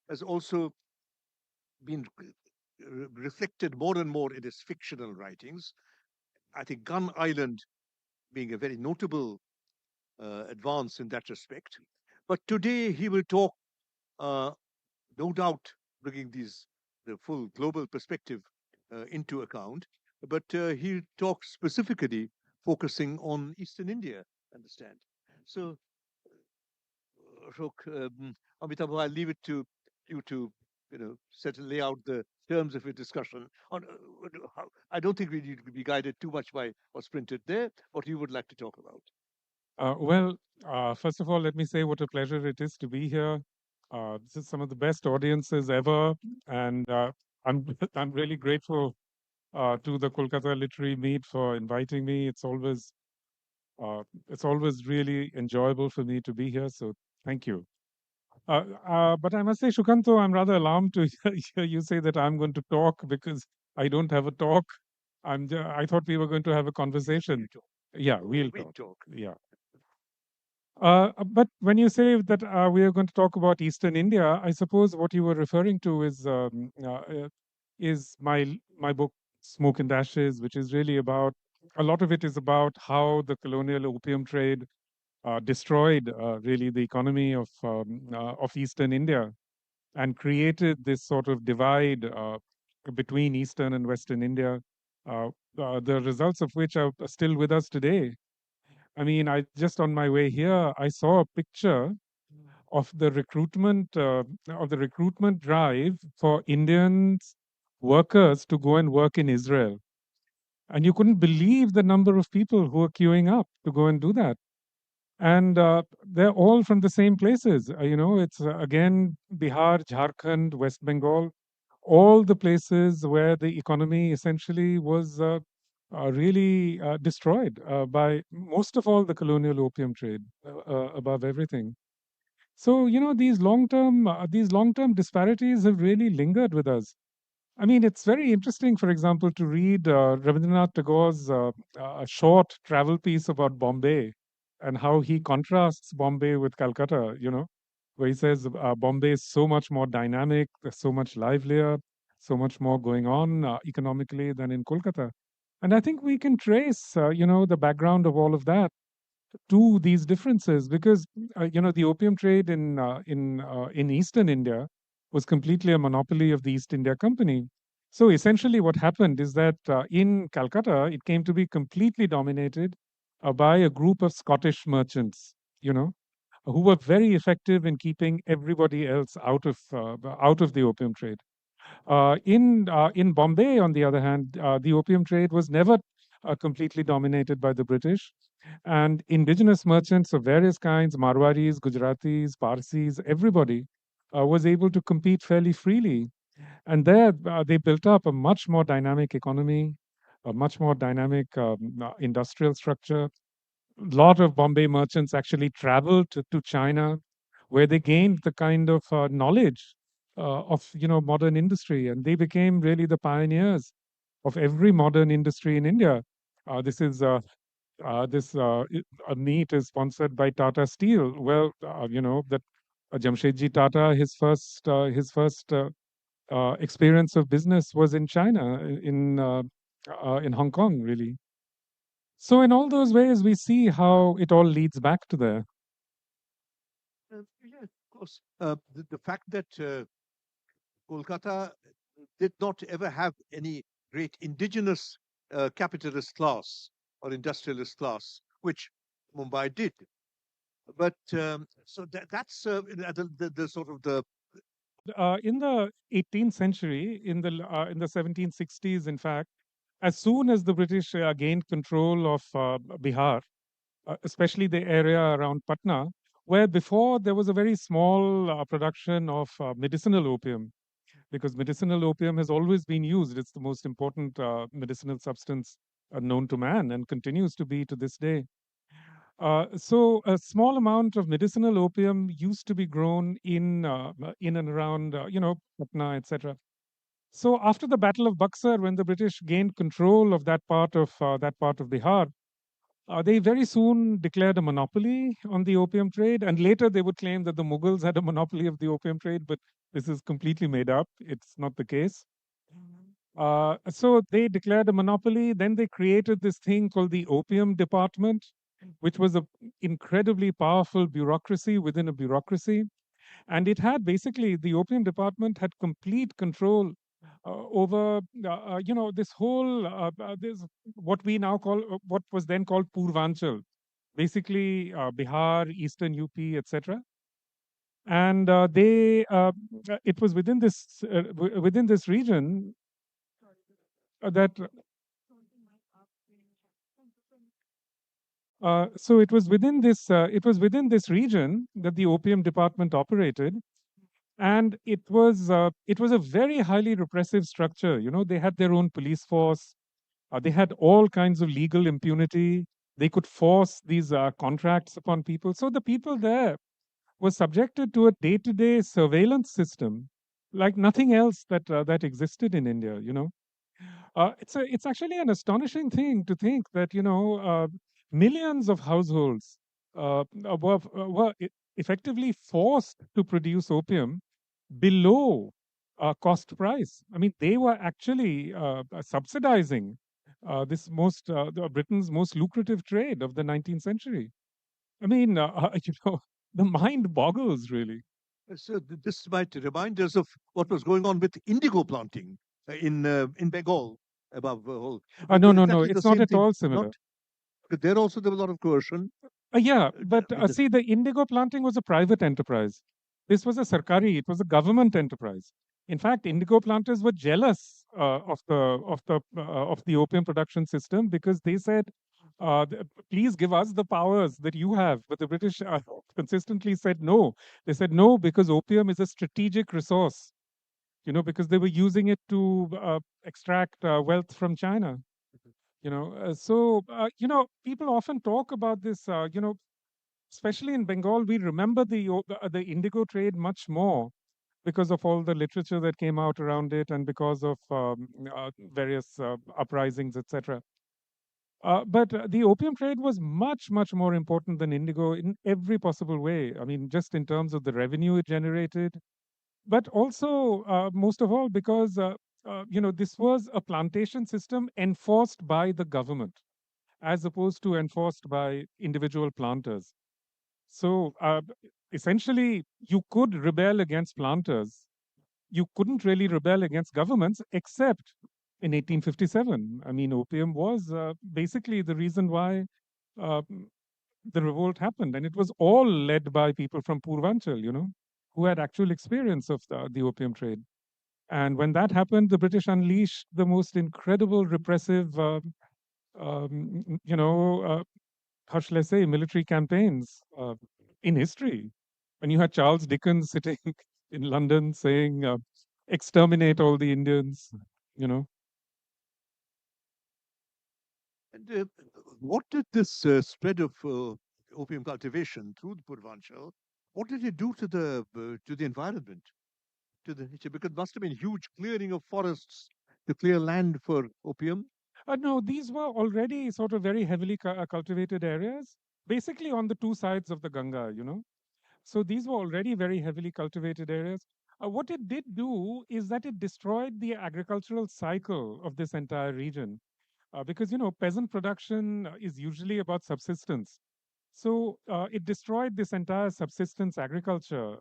has also been reflected more and more in his fictional writings. I think Gun Island being a very notable advance in that respect. But today he will talk, uh, no doubt, bringing the full global perspective into account. But he talks specifically focusing on Eastern India. Understand? So, Rok, Amitabh, I'll leave it to you to lay out the terms of your discussion. I don't think we need to be guided too much by what's printed there. What you would like to talk about? Well, first of all, let me say what a pleasure it is to be here. This is some of the best audiences ever, and I'm I'm really grateful to the Kolkata Literary Meet for inviting me. It's always really enjoyable for me to be here. So thank you. But I must say, Shukanto, I'm rather alarmed to hear you say that I'm going to talk because I don't have a talk. I thought we were going to have a You conversation. talk. Yeah, Oh, we'll we talk. talk. Yeah. But when you say that we are going to talk about Eastern India, I suppose what you were referring to is my book Smoke and Ashes, which is really about a lot of it is about how the colonial opium trade destroyed really the economy of Eastern India and created this sort of divide between Eastern and Western India. Uh, the results of which are still with us today. I mean, I just on my way here, I saw a picture of the recruitment drive for Indians workers to go and work in Israel, and you couldn't believe the number of people who are queuing up to go and do that. And they're all from the same places. It's again Bihar, Jharkhand, West Bengal, all the places where the economy essentially was really destroyed by most of all the colonial opium trade above everything. So these long term disparities have really lingered with us. I mean, it's very interesting, for example, to read Rabindranath Tagore's short travel piece about Bombay and how he contrasts Bombay with Calcutta, where he says Bombay is so much more dynamic, there's so much livelier, so much more going on economically than in Kolkata. And I think we can trace, the background of all of that to these differences because, the opium trade in Eastern India was completely a monopoly of the East India Company. So essentially, what happened is that in Calcutta, it came to be completely dominated by a group of Scottish merchants, who were very effective in keeping everybody else out of the opium trade. In Bombay, on the other hand, the opium trade was never completely dominated by the British, and indigenous merchants of various kinds, Marwaris, Gujaratis, Parsis, everybody was able to compete fairly freely. And there, they built up a much more dynamic economy, a much more dynamic industrial structure. A lot of Bombay merchants actually traveled to China, where they gained the kind of knowledge of modern industry, and they became really the pioneers of every modern industry in India. This is this meet is sponsored by Tata Steel. Well, that Jamshedji Tata, his first experience of business was in China, in Hong Kong, really. So in all those ways, we see how it all leads back to there. Yeah, of course. The fact that Kolkata did not ever have any great indigenous capitalist class or industrialist class, which Mumbai did. But so that's the sort of the In the 18th century, in the 1760s, in fact, as soon as the British gained control of Bihar, especially the area around Patna, where before there was a very small production of medicinal opium, because medicinal opium has always been used. It's the most important medicinal substance known to man and continues to be to this day. So a small amount of medicinal opium used to be grown in and around Patna, etc. So after the Battle of Buxar, when the British gained control of that part of Bihar, They very soon declared a monopoly on the opium trade, and later they would claim that the Mughals had a monopoly of the opium trade, but this is completely made up. It's not the case. So they declared a monopoly. Then they created this thing called the Opium Department, which was a incredibly powerful bureaucracy within a bureaucracy, and it had basically the Opium Department had complete control over this whole this what we now call what was then called Purvanchal, basically Bihar, Eastern UP, etc. And they it was within this region that so it was within this region that the opium department operated, and it was a very highly repressive structure. You know, they had their own police force. They had all kinds of legal impunity. They could force these contracts upon people. So the people there were subjected to a day-to-day surveillance system like nothing else that existed in India. You know, it's actually an astonishing thing to think that millions of households were effectively forced to produce opium below cost price. I mean, they were actually subsidizing Britain's most lucrative trade of the 19th century. I mean, the mind boggles really. So this might remind us of what was going on with indigo planting in Bengal above all. No, no, no, Exactly the it's not same at thing. all Not similar. there also there was a lot of coercion. Yeah, but I mean, see, the indigo planting was a private enterprise. This was a sarkari; it was a government enterprise. In fact, indigo planters were jealous of the opium production system because they said, "Please give us the powers that you have." But the British consistently said no. They said no because opium is a strategic resource. You know, because they were using it to extract wealth from China. People often talk about this. Especially in Bengal, we remember the indigo trade much more because of all the literature that came out around it and because of various uprisings, etc. But the opium trade was much, much more important than indigo in every possible way. I mean, just in terms of the revenue it generated, but also, most of all, because this was a plantation system enforced by the government as opposed to enforced by individual planters. So essentially, you could rebel against planters. You couldn't really rebel against governments except in 1857. I mean, opium was basically the reason why uh, the revolt happened. And it was all led by people from Purvanchal, who had actual experience of the opium trade. And when that happened, the British unleashed the most incredible repressive, how shall I say, military campaigns in history. And you had Charles Dickens sitting in London saying, exterminate all the Indians, you know. and what did this spread of opium cultivation through the Purvanchal? What did it do to the environment, to the nature? Because it must have been huge clearing of forests to clear land for opium. No, these were already sort of very heavily cultivated areas, basically on the two sides of the Ganga. So these were already very heavily cultivated areas. What it did do is that it destroyed the agricultural cycle of this entire region. Because peasant production is usually about subsistence. So it destroyed this entire subsistence agriculture,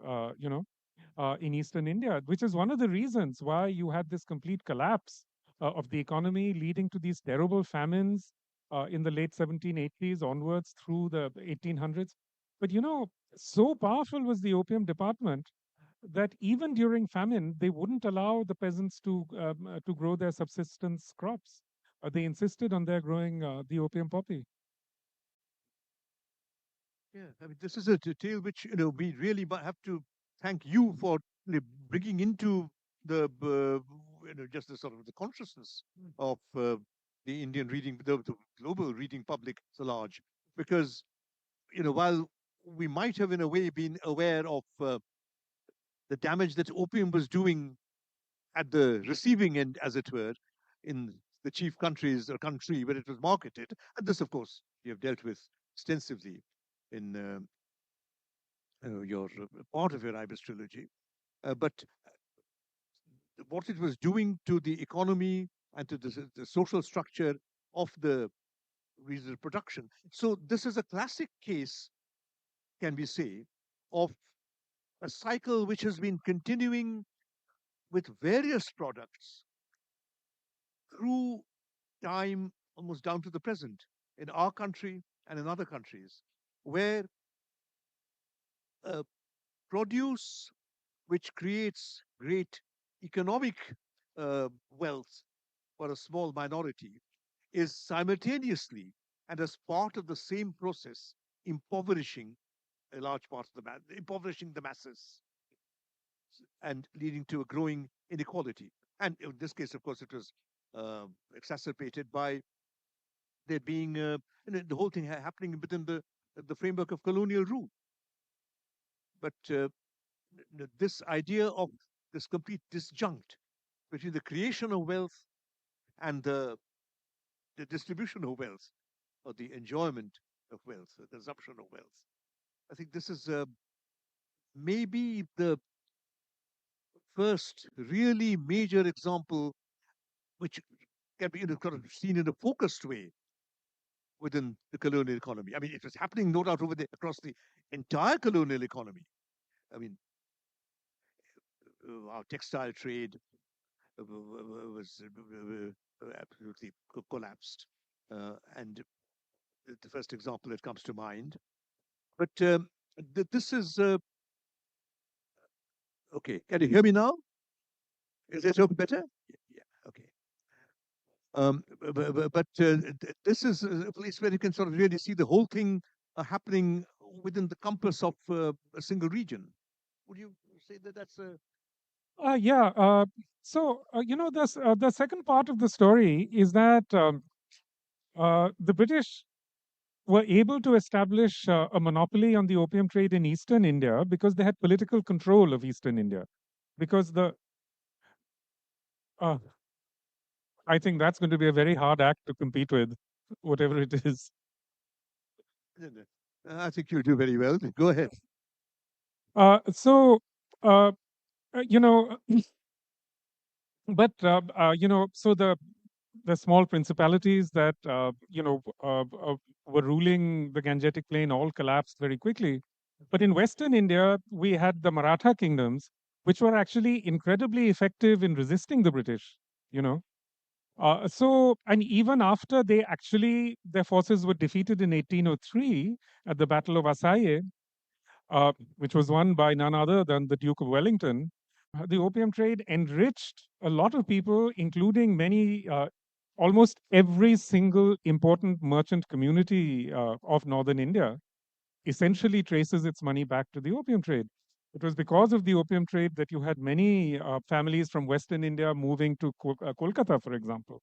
in eastern India, which is one of the reasons why you had this complete collapse of the economy, leading to these terrible famines in the late 1780s onwards through the 1800s. But so powerful was the opium department that even during famine, they wouldn't allow the peasants to grow their subsistence crops. They insisted on their growing the opium poppy. Yeah, I mean, this is a detail which we really have to thank you for bringing into the just the sort of the consciousness of the Indian reading, the global reading public so large, because while we might have in a way been aware of the damage that opium was doing at the receiving end, as it were, in the chief countries or country where it was marketed, and this, of course, you have dealt with extensively in your part of your Ibis trilogy. But what it was doing to the economy and to the social structure of the regional production. So this is a classic case, can we say, of a cycle which has been continuing with various products through time almost down to the present in our country and in other countries, where uh, produce which creates great economic wealth for a small minority is simultaneously and as part of the same process impoverishing a large part of impoverishing the masses and leading to a growing inequality. And in this case, of course, it was exacerbated by there being the whole thing happening within the framework of colonial rule. But this idea of this complete disjunct between the creation of wealth and the distribution of wealth or the enjoyment of wealth, the consumption of wealth. I think this is maybe the first really major example which can be kind of seen in a focused way within the colonial economy. I mean, it was happening, no doubt, over the across the entire colonial economy. I mean, our textile trade was absolutely collapsed, and the first example that comes to mind. But this is okay. Can you hear me now? Is it okay better? Yeah. Okay. This is a place where you can sort of really see the whole thing happening within the compass of a single region. Would you say that that's a Yeah. The second part of the story is that the British were able to establish a monopoly on the opium trade in eastern India because they had political control of eastern India. Because uh, I think that's going to be a very hard act to compete with, whatever it is. no, no. I think you'll do very well. Go ahead. Uh, so, uh, you know, but so the small principalities that were ruling the Gangetic Plain all collapsed very quickly. But in Western India, we had the Maratha kingdoms, which were actually incredibly effective in resisting the British. You know, and even after their forces were defeated in 1803 at the Battle of Assaye, which was won by none other than the Duke of Wellington, the opium trade enriched a lot of people, including almost every single important merchant community of northern India, essentially traces its money back to the opium trade. It was because of the opium trade that you had many families from Western India moving to Kolkata, for example.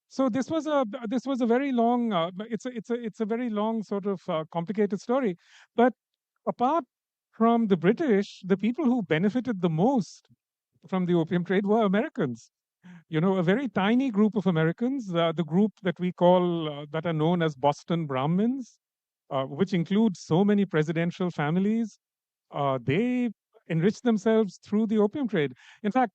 So this was a very long it's a very long sort of complicated story. But apart from the British, the people who benefited the most from the opium trade were Americans. A very tiny group of Americans, the group that we call that are known as Boston Brahmins, which includes so many presidential families. They enrich themselves through the opium trade. In fact,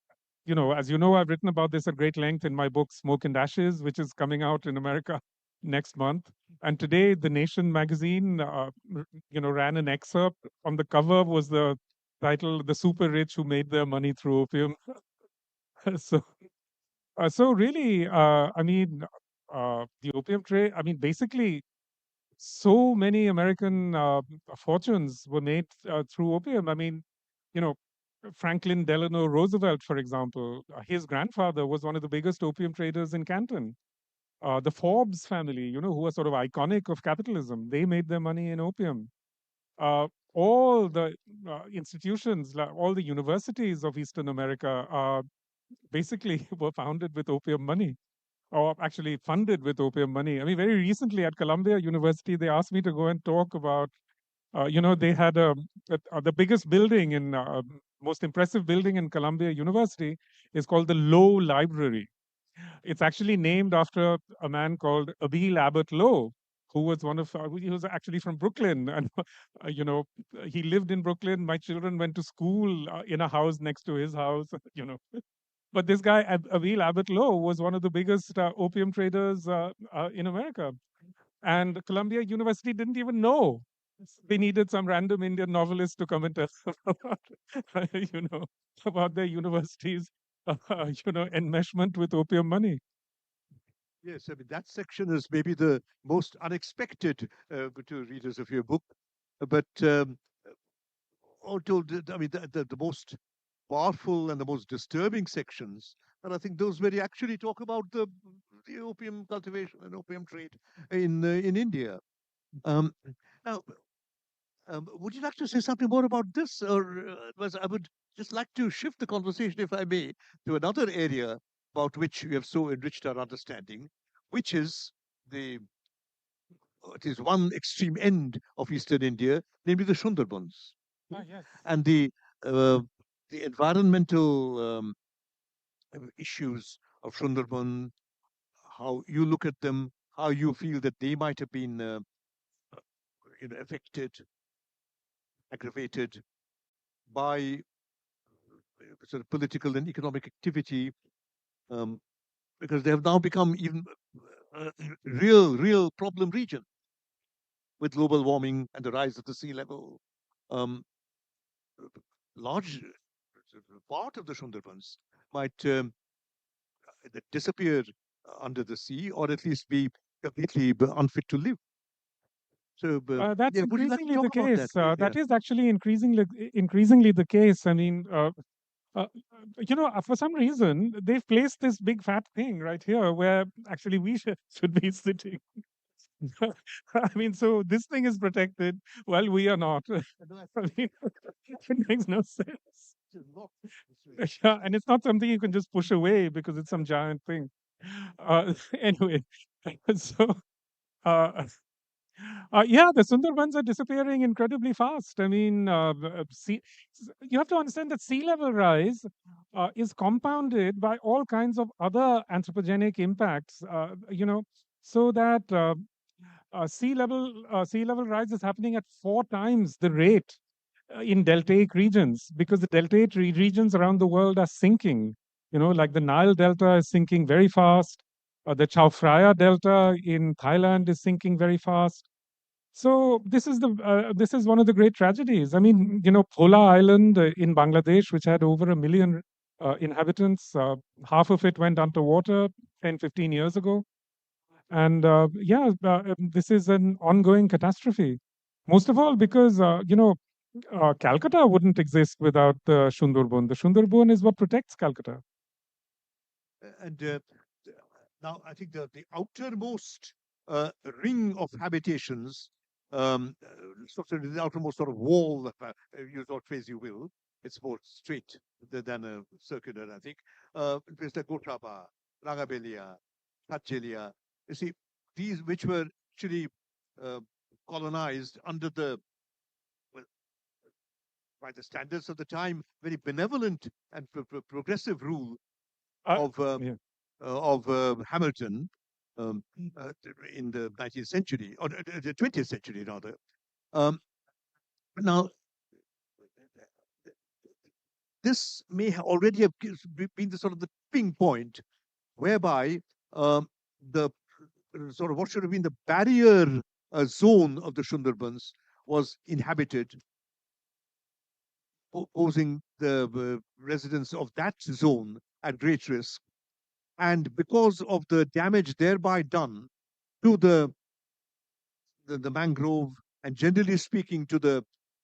as you know, I've written about this at great length in my book Smoke and Ashes, which is coming out in America next month. And today, the Nation magazine, ran an excerpt. On the cover was the title "The Super Rich Who Made Their Money Through Opium." so, so really, the opium trade. I mean, basically, so many American fortunes were made through opium. I mean, you know, Franklin Delano Roosevelt, for example, his grandfather was one of the biggest opium traders in Canton. The Forbes family, who are sort of iconic of capitalism, they made their money in opium. All the institutions, all the universities of Eastern America, basically were founded with opium money, or actually funded with opium money. I mean, very recently at Columbia University, they asked me to go and talk about, they had the biggest building most impressive building in Columbia University is called the Lowe Library. It's actually named after a man called Abiel Abbott Lowe, who was he was actually from Brooklyn, and you know, he lived in Brooklyn. My children went to school in a house next to his house. You know, but this guy, Abil Abbott Lowe, was one of the biggest opium traders in America. And Columbia University didn't even know. They needed some random Indian novelist to come and tell them about, about their university's, enmeshment with opium money. Yes, I mean, that section is maybe the most unexpected to readers of your book. But all told, I mean, the most powerful and the most disturbing sections, and I think those where you actually talk about the opium cultivation and opium trade in India. Um, Now, would you like to say something more about this, or I would just like to shift the conversation, if I may, to another area about which we have so enriched our understanding, which is the it is one extreme end of eastern India, namely the Sundarbans, Ah, yes. and uh, the environmental issues of Sundarban, how you look at them, how you feel that they might have been affected, aggravated by sort of political and economic activity, um, because they have now become even real problem region with global warming and the rise of the sea level. Um, Large part of the Sundarbans might disappear under the sea, or at least be completely unfit to live. So, That's yeah, would you like to increasingly talk the about that, case. please? Yeah. That is actually increasingly the case. I mean, for some reason, they've placed this big fat thing right here where actually we should be sitting. I mean, so this thing is protected while we are not. No, I I think mean, it makes no sense. it's not Yeah, and it's not something you can just push away because it's some giant thing. Anyway, so uh, yeah, the Sundarbans are disappearing incredibly fast. I mean, you have to understand that sea level rise is compounded by all kinds of other anthropogenic impacts. So that sea level rise is happening at 4 times the rate in deltaic regions because the deltaic regions around the world are sinking. Like the Nile Delta is sinking very fast. The Chao Phraya Delta in Thailand is sinking very fast. So this is one of the great tragedies. I mean, Pola Island in Bangladesh, which had over 1 million inhabitants, half of it went underwater 10, 15 years ago. And this is an ongoing catastrophe. Most of all because, Calcutta wouldn't exist without the Sundarban. The Sundarban is what protects Calcutta. and now I think the outermost ring of habitations, sort of the outermost sort of wall, use what phrase you will, it's more straight than a circular, I think. There's the Gotaba, Rangabelia, Tajelia. You see, these which were actually uh, colonized under well, by the standards of the time, very benevolent and progressive rule Uh, of yeah. Hamilton, um, uh, in the 19th century, or the 20th century rather. Um, Now, this may already have been the sort of the tipping point whereby the sort of what should have been the barrier zone of the Sundarbans was inhabited, posing the residents of that zone at great risk. And because of the damage thereby done to the mangrove, and generally speaking to the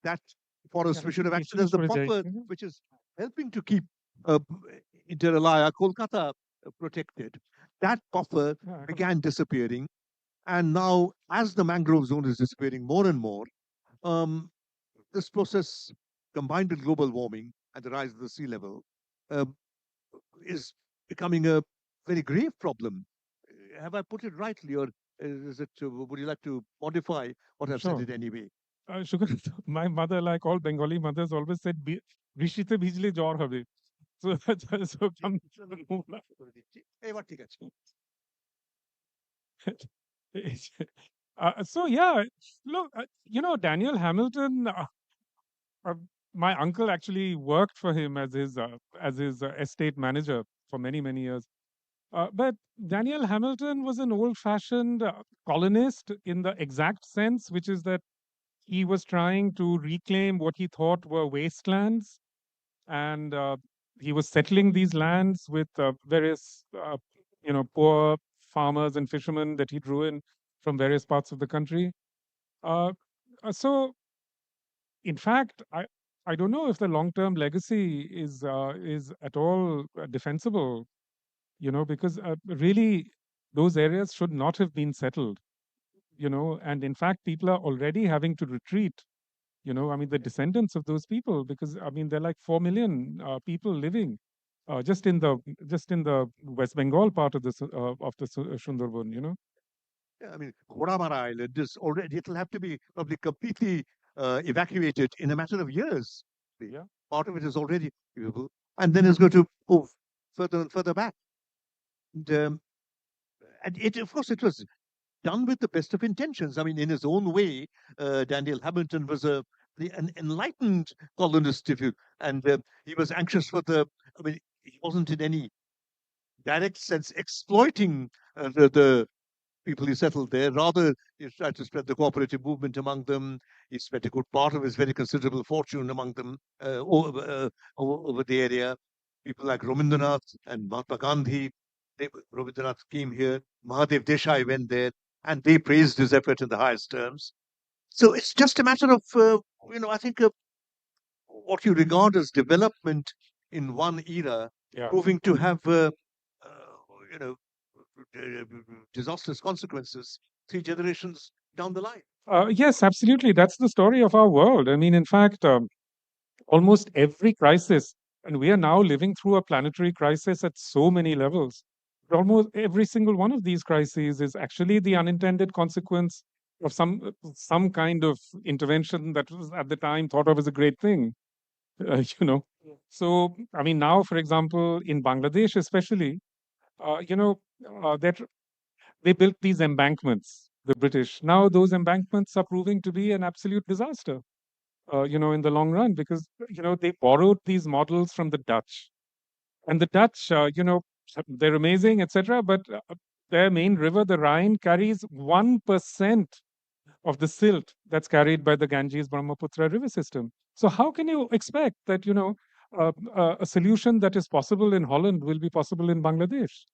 that Yeah, forest which should have acted vegetation as the project. buffer which is helping to keep uh, inter alia Kolkata protected, that buffer Yeah, began disappearing. And now as the mangrove zone is disappearing more and more, um, this process combined with global warming and the rise of the sea level uh, is becoming a very grave problem. Have I put it rightly, or is it? Would you like to modify what I've said sure. it anyway? Sugar, my mother, like all Bengali mothers, always said, "Brishiতে ভিজলে জ্বর হবে." So, so জি, come, চলো, করে দিচ্ছি। এবার ঠিক আছে। So yeah, look, Daniel Hamilton. Uh, my uncle actually worked for him as his estate manager for many years. But Daniel Hamilton was an old-fashioned colonist in the exact sense, which is that he was trying to reclaim what he thought were wastelands, and he was settling these lands with various, poor farmers and fishermen that he drew in from various parts of the country. Uh, so, in fact, I don't know if the long-term legacy is at all defensible. Because really those areas should not have been settled. And in fact, people are already having to retreat. I mean, the descendants of those people, because I mean, there are like 4 million people living just in the West Bengal part of the Sundarban. Yeah, I mean, Ghodamara Island is already, it'll have to be probably completely evacuated in a matter of years. The Yeah. part of it is already viewable, and then it's going to move further and further back. And it, of course, it was done with the best of intentions. I mean, in his own way, Daniel Hamilton was an enlightened colonist, if you, and he was anxious for the. I mean, he wasn't in any direct sense exploiting the people he settled there. Rather, he tried to spread the cooperative movement among them. He spent a good part of his very considerable fortune among them over the area. People like Rabindranath and Mahatma Gandhi. Rabindranath came here. Mahadev Desai went there, and they praised his effort in the highest terms. So it's just a matter of, I think what you regard as development in one era Yeah. proving to have, uh, you know, disastrous consequences 3 generations down the line. Yes, absolutely. That's the story of our world. I mean, in fact, almost every crisis, and we are now living through a planetary crisis at so many levels. Almost every single one of these crises is actually the unintended consequence of some kind of intervention that was at the time thought of as a great thing. uh, you know so I mean, now, for example, in Bangladesh especially, uh, you know that they built these embankments, the British. Now those embankments are proving to be an absolute disaster, in the long run, because they borrowed these models from the Dutch. And the Dutch, they're amazing, etc. But their main river, the Rhine, carries 1% of the silt that's carried by the Ganges Brahmaputra river system. So how can you expect that a solution that is possible in Holland will be possible in Bangladesh?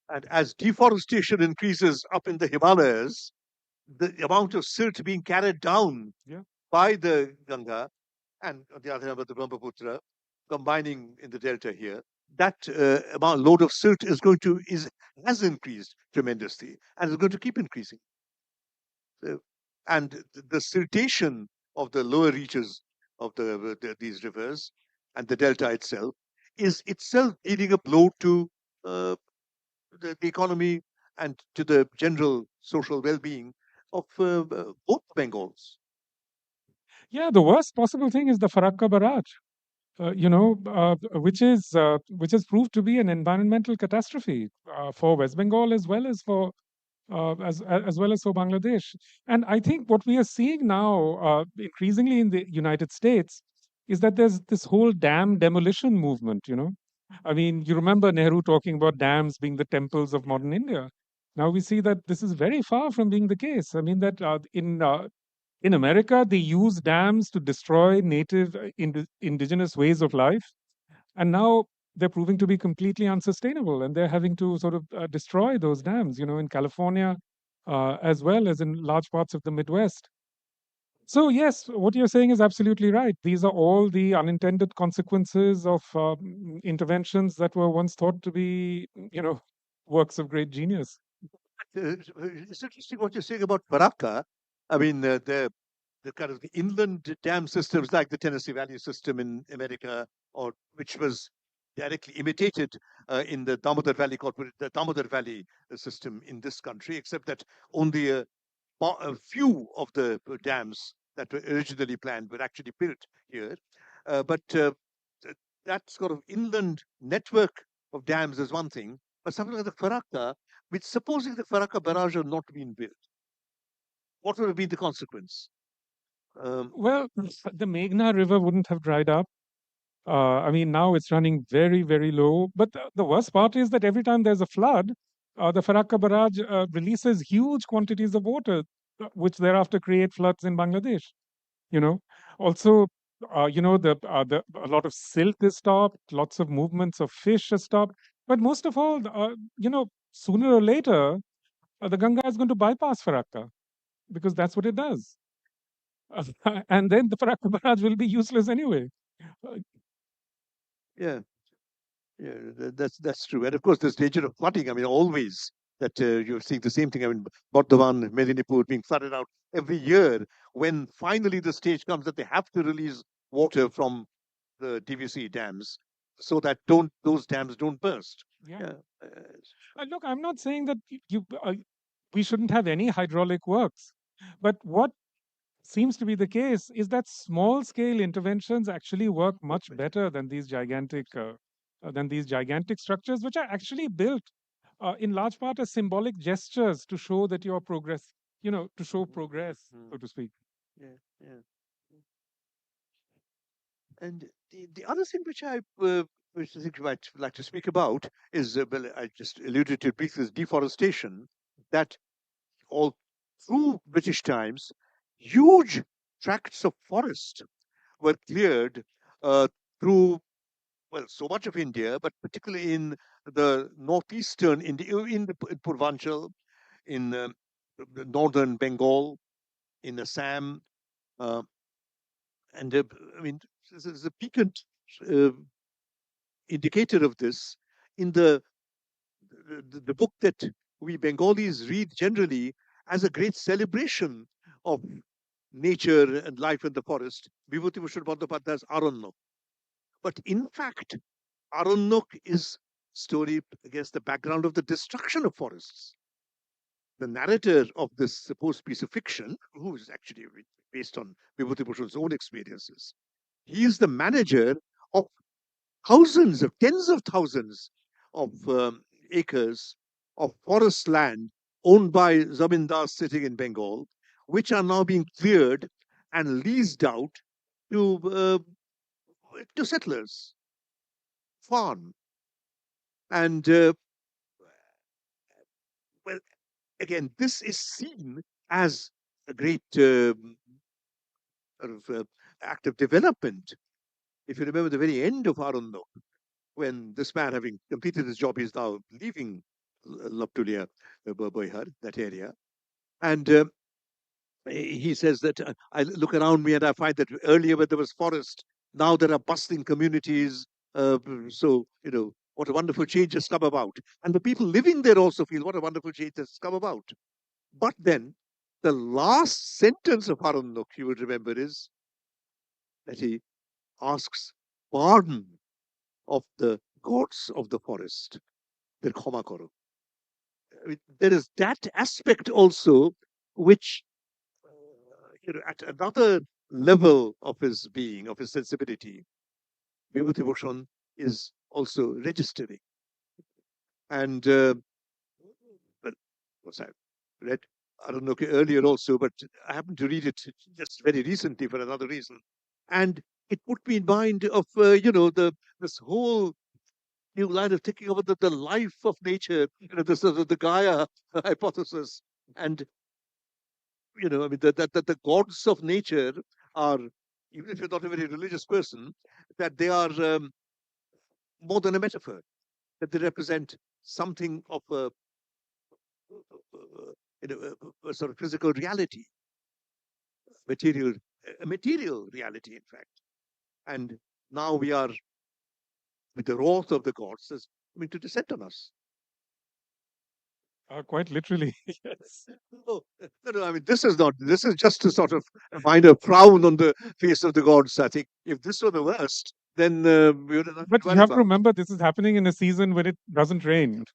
And as deforestation increases up in the Himalayas, the amount of silt being carried down Yeah. by the Ganga and on the other hand, with the Brahmaputra combining in the delta here, that amount load of silt is going to is has increased tremendously and is going to keep increasing. So, and the siltation of the lower reaches of these rivers and the delta itself is itself dealing a blow to uh, the economy and to the general social well-being of both Bengals. Yeah, the worst possible thing is the Farakka barrage, which has proved to be an environmental catastrophe for West Bengal as well as for Bangladesh. And I think what we are seeing now, increasingly in the United States, is that there's this whole dam demolition movement. I mean, you remember Nehru talking about dams being the temples of modern India. Now we see that this is very far from being the case. I mean, that in America, they use dams to destroy native indigenous ways of life, and now they're proving to be completely unsustainable, and they're having to sort of destroy those dams. In California, as well as in large parts of the Midwest. So yes, what you're saying is absolutely right. These are all the unintended consequences of interventions that were once thought to be, works of great genius. It's interesting what you're saying about Farakka. I mean, the kind of the inland dam systems like the Tennessee Valley system in America, or which was directly imitated in the Damodar Valley the Damodar Valley system in this country, except that only a few of the dams that were originally planned were actually built here. But that sort of inland network of dams is one thing, but something like the Farakka, which supposing the Farakka barrage had not been built, what would have been the consequence? Um, Well, the Meghna River wouldn't have dried up. I mean, now it's running very, very low. But the worst part is that every time there's a flood, the Farakka barrage releases huge quantities of water, which thereafter create floods in Bangladesh. You know, also, the a lot of silk is stopped, lots of movements of fish are stopped. But most of all, sooner or later, the Ganga is going to bypass Farakka because that's what it does. And then the Farakka barrage will be useless anyway. Uh, yeah, yeah, that's true. And of course, there's danger of flooding. I mean, always that you're seeing the same thing. I mean, Bardhaman, Medinipur being flooded out every year. When finally the stage comes that they have to release water from the DVC dams, so that don't those dams don't burst. yeah. Yeah, Look, I'm not saying that we shouldn't have any hydraulic works, but what seems to be the case is that small scale interventions actually work work much better. better than these gigantic structures, which are actually built in large part as symbolic gestures to show that your progress, to show Mhm, progress, mhm. so to speak. Yeah, yeah. And the other thing which I think you might like to speak about is, well, I just alluded to it briefly, is deforestation. That all through British times, huge tracts of forest were cleared uh, through, well, so much of India, but particularly in the northeastern India, in Purvanchal, in the northern Bengal, in Assam, uh, and I mean, there's a piquant uh, indicator of this in the book that we Bengalis read generally as a great celebration of nature and life in the forest, Vibhuti Bandopadaya's Aranyak. But in fact, Aranyak is story against the background of the destruction of forests. The narrator of this supposed piece of fiction, who is actually based on Vibhuti Bhushan's own experiences, he is the manager of thousands of tens of thousands of acres of forest land owned by zamindars sitting in Bengal, which are now being cleared and leased out to settlers, farm, and well, again, this is seen as a great sort of act of development. If you remember the very end of Arundhak, when this man, having completed his job, is now leaving Laptulia, Boihar, that area. And he says that I look around me and I find that earlier when there was forest, now there are bustling communities. So, what a wonderful change has come about. And the people living there also feel what a wonderful change has come about. But then the last sentence of Harun you would remember, is that he asks pardon of the gods of the forest. Their ক্ষমা করো. I mean, there is that aspect also, which at another level of his being, of his sensibility, Vibhuti Bhushan is also registering. And well, of course, I read Arunok earlier also, but I happened to read it just very recently for another reason. And it put me in mind of, this whole new line of thinking about the life of nature, this the Gaia hypothesis. And I mean, that the gods of nature are, even if you're not a very religious person, that they are more than a metaphor, that they represent something of a sort of physical reality, material, a material reality, in fact. And now we are, with the wrath of the gods, is coming to descend on us. Quite literally, yes. Oh, no, I mean, this is just to sort of find a frown on the face of the gods. I think if this were the worst, then we would have nothing But to you worry have to about. remember this is happening in a season when it doesn't rain,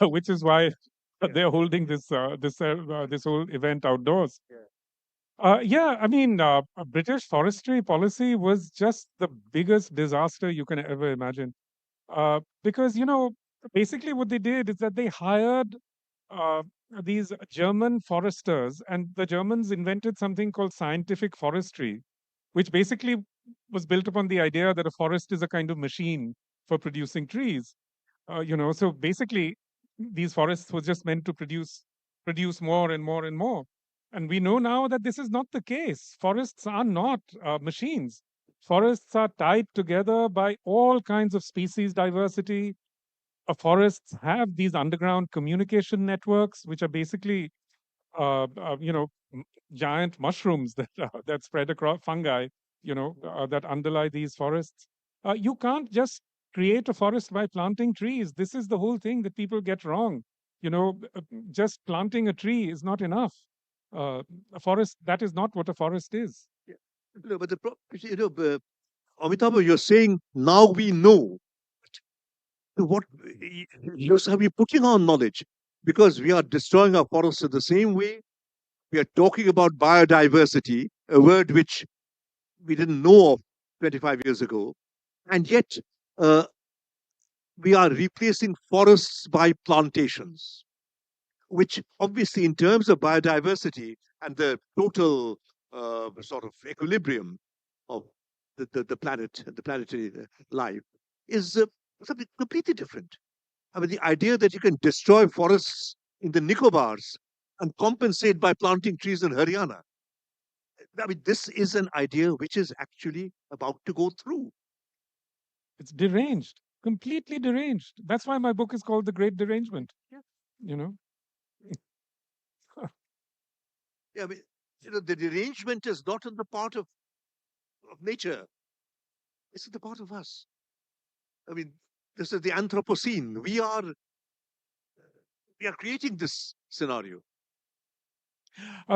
which is why Yeah, they're yeah, holding this whole event outdoors. yeah. Yeah, I mean, British forestry policy was just the biggest disaster you can ever imagine. Because, basically what they did is that they hired uh, these German foresters, and the Germans invented something called scientific forestry, which basically was built upon the idea that a forest is a kind of machine for producing trees. So basically, these forests were just meant to produce more and more and more. And we know now that this is not the case. Forests are not machines. Forests are tied together by all kinds of species diversity. Forests have these underground communication networks, which are basically giant mushrooms that spread across fungi, that underlie these forests. You can't just create a forest by planting trees. This is the whole thing that people get wrong. Just planting a tree is not enough. Uh, a forest, that is not what a forest is. Yeah. No, but Amitabh, you're saying now we know what we're putting on knowledge because we are destroying our forests in the same way. We are talking about biodiversity, a word which we didn't know of 25 years ago, and yet uh, we are replacing forests by plantations, which obviously, in terms of biodiversity and the total sort of equilibrium of the planet, the planetary life, is something completely different. I mean, the idea that you can destroy forests in the Nicobars and compensate by planting trees in Haryana. I mean, this is an idea which is actually about to go through. It's deranged, completely deranged. That's why my book is called The Great Derangement. Yeah, You know, yeah. I mean, the derangement is not on the part of nature; it's on the part of us. I mean, this is the Anthropocene. We are creating this scenario.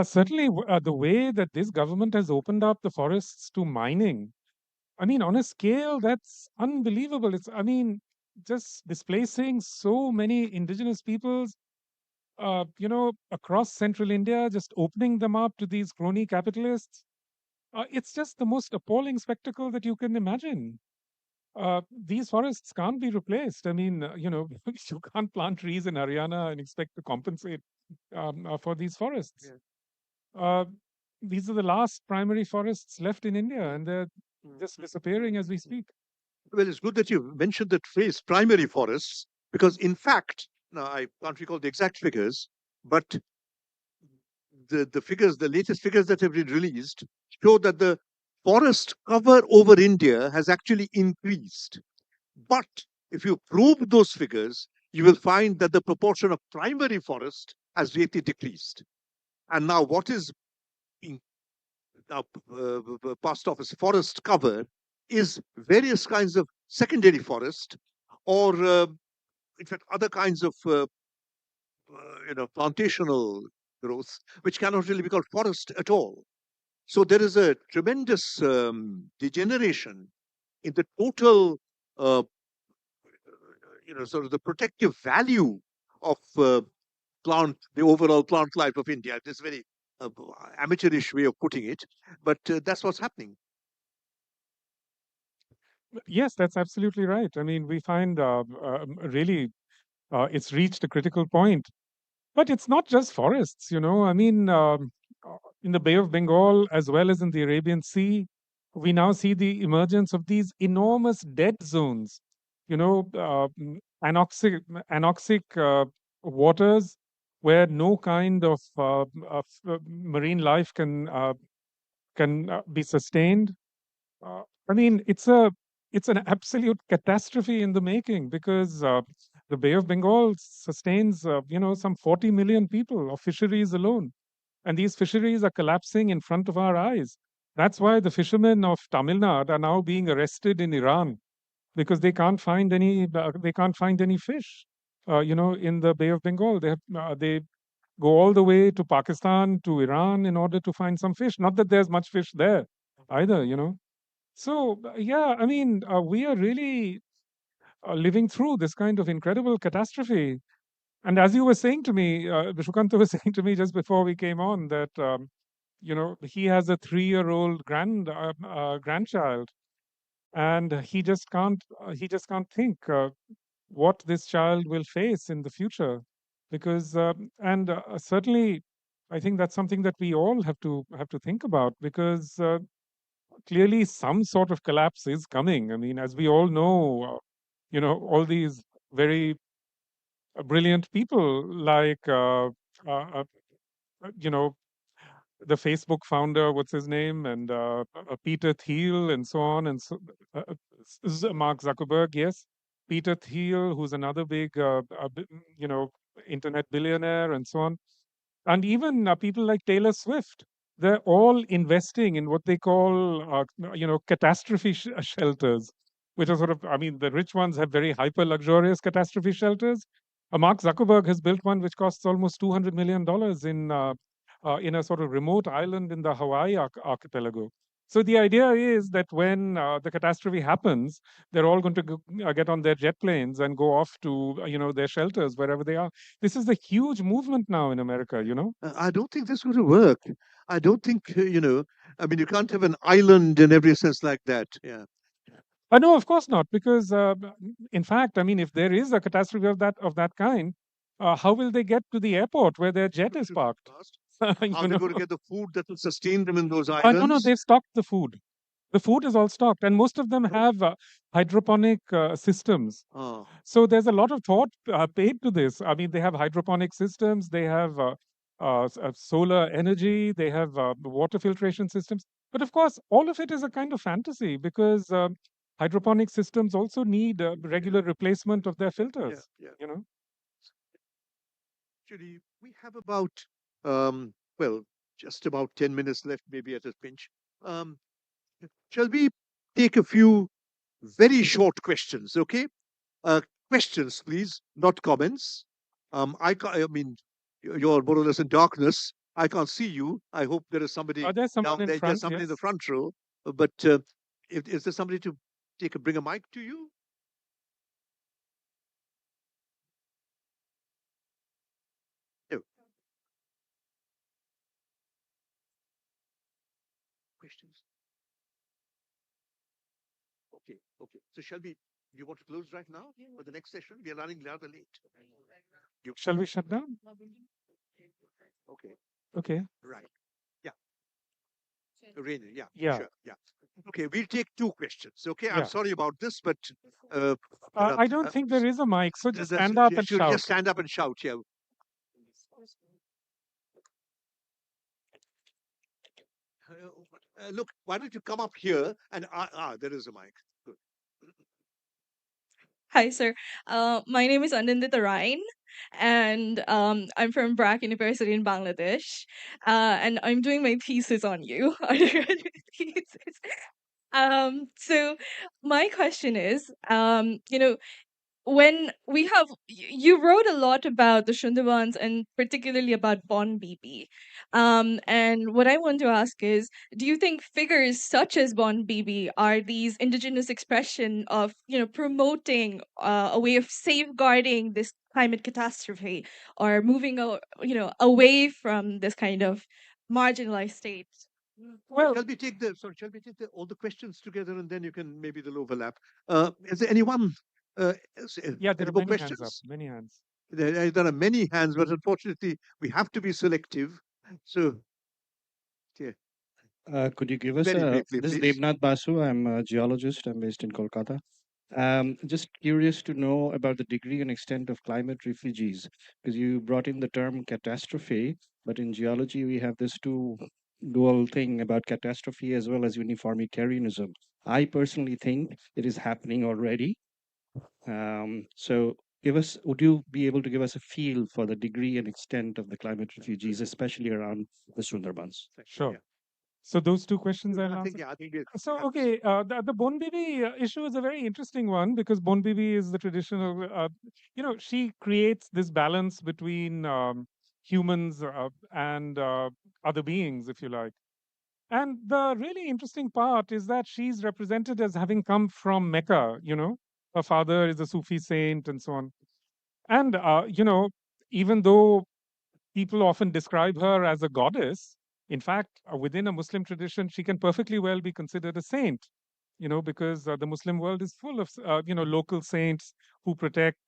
certainly the way that this government has opened up the forests to mining, I mean, on a scale that's unbelievable. I mean, just displacing so many indigenous peoples, across central India, just opening them up to these crony capitalists. It's just the most appalling spectacle that you can imagine. These forests can't be replaced. I mean, you can't plant trees in Haryana and expect to compensate for these forests. Yeah. Uh, these are the last primary forests left in India, and they're just disappearing as we speak. Well, it's good that you mentioned that phrase, primary forests, because in fact, now I can't recall the exact figures, but the latest figures that have been released show that the forest cover over India has actually increased. But if you probe those figures, you will find that the proportion of primary forest has greatly decreased. And now, what is being now passed off as forest cover is various kinds of secondary forest, or in fact, other kinds of plantational growth, which cannot really be called forest at all. So there is a tremendous degeneration in the total, uh, sort of the protective value of the overall plant life of India. This very amateurish way of putting it, but that's what's happening. Yes, that's absolutely right. I mean, we find really it's reached a critical point. But it's not just forests, I mean, in the Bay of Bengal as well as in the Arabian Sea, we now see the emergence of these enormous dead zones, anoxic, anoxic waters where no kind of marine life can be sustained. I mean, it's an absolute catastrophe in the making because the Bay of Bengal sustains some 40 million people of fisheries alone, and these fisheries are collapsing in front of our eyes. That's why the fishermen of Tamil Nadu are now being arrested in Iran because they can't find any fish. In the Bay of Bengal, they go all the way to Pakistan to Iran in order to find some fish. Not that there's much fish there either. So, yeah, I mean, we are really living through this kind of incredible catastrophe. And as you were saying to me, Vishukanta was saying to me just before we came on that, he has a 3-year-old grandchild, and he just can't think what this child will face in the future. because and certainly I think that's something that we all have to think about, because clearly some sort of collapse is coming. I mean, as we all know, all these very brilliant people like you know the Facebook founder, what's his name, and Peter Thiel, and so on, and so Mark Zuckerberg, yes, Peter Thiel, who's another big, you know, internet billionaire, and so on, and even people like Taylor Swift. They're all investing in what they call, catastrophe shelters, which are sort of, I mean, the rich ones have very hyper luxurious catastrophe shelters. Mark Zuckerberg has built one which costs almost $200 million in a sort of remote island in the Hawaii archipelago. So the idea is that when the catastrophe happens, they're all going to get on their jet planes and go off to their shelters wherever they are. This is a huge movement now in America. I don't think this is going to work. I don't think, I mean, you can't have an island in every sense like that. Yeah. No, of course not, because in fact, I mean, if there is a catastrophe of that kind, how will they get to the airport where their jet is To the parked? past. How are you they know, going to get the food that will sustain them in those no, no, islands? they've stocked the food. The food is all stocked, and most of them have hydroponic systems. Ah, So there's a lot of thought paid to this. I mean, they have hydroponic systems, they have solar energy, they have water filtration systems. But of course, all of it is a kind of fantasy, because hydroponic systems also need yeah, regular replacement of their yeah, filters. yeah. You know. Actually, we have about, well, just about 10 minutes left, maybe at a pinch. Um, shall we take a few very short questions, okay? Uh, Questions, please, not comments. I mean, you're more or less in darkness. I can't see you. I hope there is somebody There's someone down in there. There's front. somebody in the Yes. front row. But if, is there somebody to bring a mic to you? No. Questions? Okay, okay. So shall we? Do you want to close right now for the next session? We are running rather late. You, Shall we shut down? okay, Okay. right. Yeah, Rainy. Yeah, Yeah. sure. Yeah. Okay, we'll take two questions. Okay, I'm Yeah. sorry about this, but uh, uh, I don't uh, think there is a mic, so just stand up you and should shout. just stand up and shout. Yeah. Look, why don't you come up here and there is a mic. Good. Hi, sir. My name is Anindita Ryan, and I'm from Brak University in Bangladesh. And I'm doing my thesis on you, undergraduate thesis. So my question is, when we have you wrote a lot about the Shundabans and particularly about Bon Bibi. And what I want to ask is, do you think figures such as Bon Bibi are these indigenous expression of promoting a way of safeguarding this climate catastrophe, or moving away from this kind of marginalized state? Well, Shall we take all the questions together and then you can maybe they'll overlap. Is there anyone? yeah, there Any are more many hands up. questions? Many hands. There are many hands, but unfortunately we have to be selective. So, yeah, Could you give us very a? briefly, This is please. Devnath Basu. I'm a geologist. I'm based in Kolkata. Just curious to know about the degree and extent of climate refugees, because you brought in the term catastrophe, but in geology we have this dual thing about catastrophe as well as uniformitarianism. I personally think it is happening already. So would you be able to give us a feel for the degree and extent of the climate refugees, especially around the Sundarbans? Thank you. Sure. Yeah. So those two questions Good. I'll answer. I think we So, have this. okay, the Bon Bibi issue is a very interesting one, because Bon Bibi is the traditional, she creates this balance between humans and other beings, if you like. And the really interesting part is that she's represented as having come from Mecca. Her father is a Sufi saint and so on. And, even though people often describe her as a goddess. In fact, within a Muslim tradition, she can perfectly well be considered a saint, because the Muslim world is full of, local saints who protect,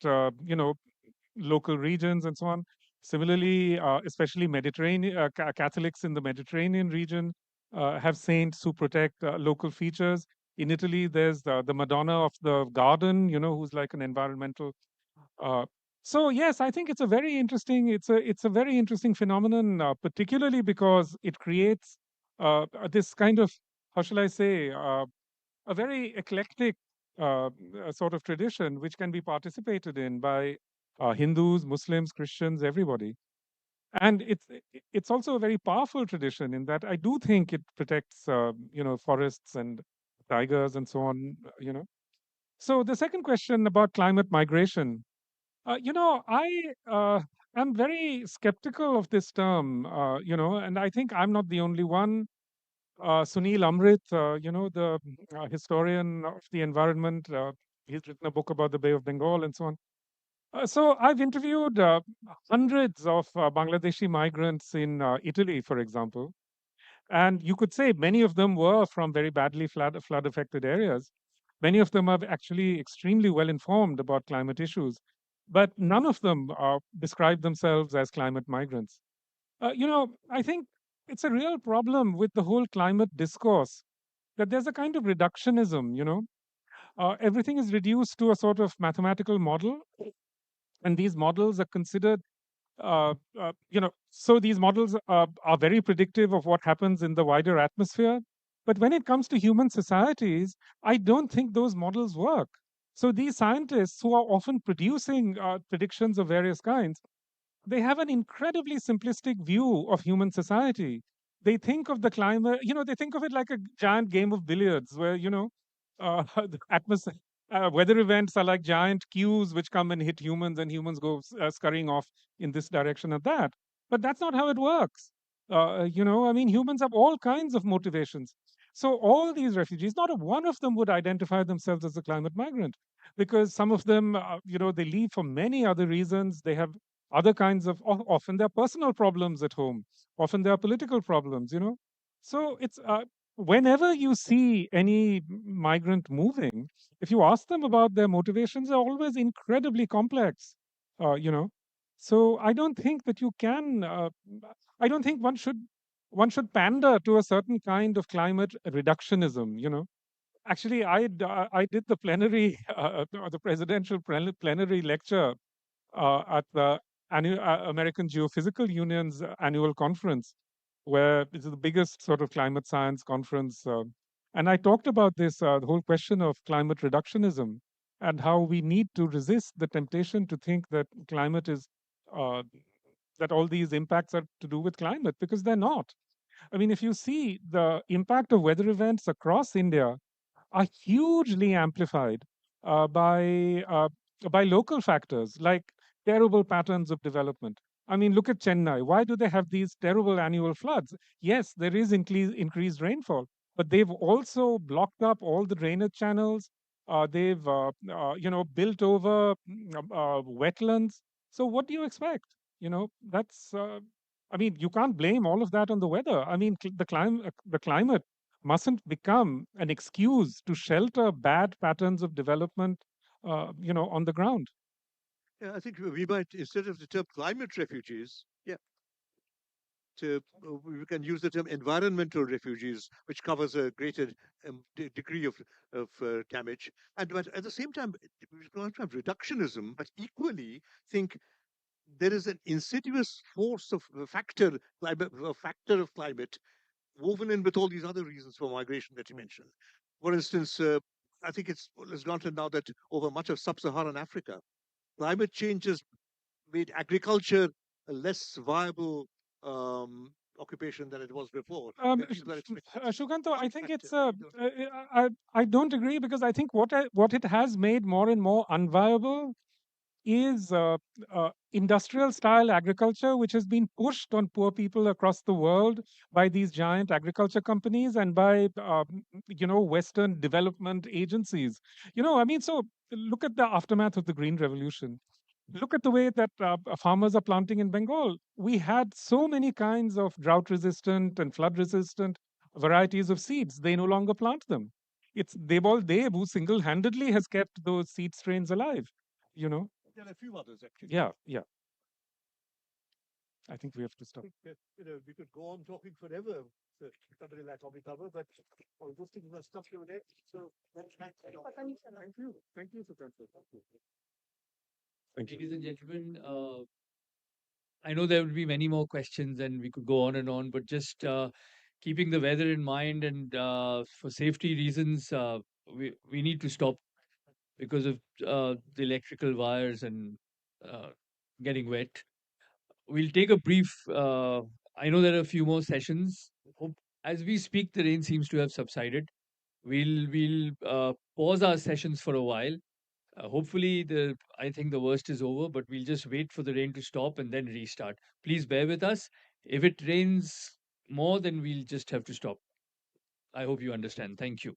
local regions and so on. Similarly, especially Mediterranean Catholics in the Mediterranean region have saints who protect local features. In Italy, there's the Madonna of the Garden, who's like an environmental. Uh, so yes, I think it's a very interesting phenomenon, particularly because it creates this kind of, how shall I say, a very eclectic sort of tradition which can be participated in by Hindus, Muslims, Christians, everybody. And it's also a very powerful tradition in that I do think it protects forests and tigers and so on. So the second question about climate migration, I am very skeptical of this term, and I think I'm not the only one. Sunil Amrit, the historian of the environment, he's written a book about the Bay of Bengal and so on. So I've interviewed hundreds of Bangladeshi migrants in Italy, for example, and you could say many of them were from very badly flood affected areas. Many of them are actually extremely well informed about climate issues, but none of them describe themselves as climate migrants. I think it's a real problem with the whole climate discourse that there's a kind of reductionism. Everything is reduced to a sort of mathematical model, and these models are considered so these models are very predictive of what happens in the wider atmosphere. But when it comes to human societies, I don't think those models work. So these scientists who are often producing predictions of various kinds, they have an incredibly simplistic view of human society. They think of the climate, they think of it like a giant game of billiards where, the atmosphere, weather events are like giant cues which come and hit humans, and humans go scurrying off in this direction or that. But that's not how it works. I mean, humans have all kinds of motivations. So all these refugees, not a one of them would identify themselves as a climate migrant, because some of them, they leave for many other reasons. They have other kinds of, often there are personal problems at home, often there are political problems. So it's whenever you see any migrant moving, if you ask them about their motivations, they're always incredibly complex. You know so I don't think that you can I don't think one should pander to a certain kind of climate reductionism. Actually, I did the plenary the presidential plenary lecture at the American Geophysical Union's annual conference, where it's the biggest sort of climate science conference. And I talked about this, the whole question of climate reductionism and how we need to resist the temptation to think that climate is, uh, that all these impacts are to do with climate, because they're not. I mean, if you see the impact of weather events across India, are hugely amplified by local factors like terrible patterns of development. I mean, look at Chennai. Why do they have these terrible annual floods? Yes, there is increased rainfall, but they've also blocked up all the drainage channels. They've built over wetlands. So what do you expect? That's I mean, you can't blame all of that on the weather. I mean, the climate mustn't become an excuse to shelter bad patterns of development, on the ground. Yeah, I think we might, instead of the term climate refugees, yeah, we can use the term environmental refugees, which covers a greater degree of damage. And but at the same time, we don't have reductionism, but equally think there is an insidious force of a factor of climate woven in with all these other reasons for migration that you mentioned. For instance, I think it's granted now that over much of sub-Saharan Africa, climate change has made agriculture a less viable occupation than it was before, where people are expected to Shukanto, I think factor. it's I don't agree, because I think what it has made more and more unviable is industrial style agriculture, which has been pushed on poor people across the world by these giant agriculture companies and by, Western development agencies. I mean, so look at the aftermath of the Green Revolution. Look at the way that farmers are planting in Bengal. We had so many kinds of drought resistant and flood resistant varieties of seeds. They no longer plant them. It's Debol Deb who single handedly has kept those seed strains alive. You know There are a few others actually. Yeah, yeah. I think we have to stop. I think that, we could go on talking forever. Somebody like Amitav, but all those things must stop you there. So thank you. Thank you, Sukanta. Thank you. Thank you. Ladies and gentlemen, I know there will be many more questions and we could go on, but just keeping the weather in mind and for safety reasons, we need to stop because of the electrical wires and uh, getting wet. We'll take a brief. I know there are a few more sessions. Hope, as we speak, the rain seems to have subsided. We'll pause our sessions for a while. Hopefully, the I think the worst is over, but we'll just wait for the rain to stop and then restart. Please bear with us. If it rains more, then we'll just have to stop. I hope you understand. Thank you.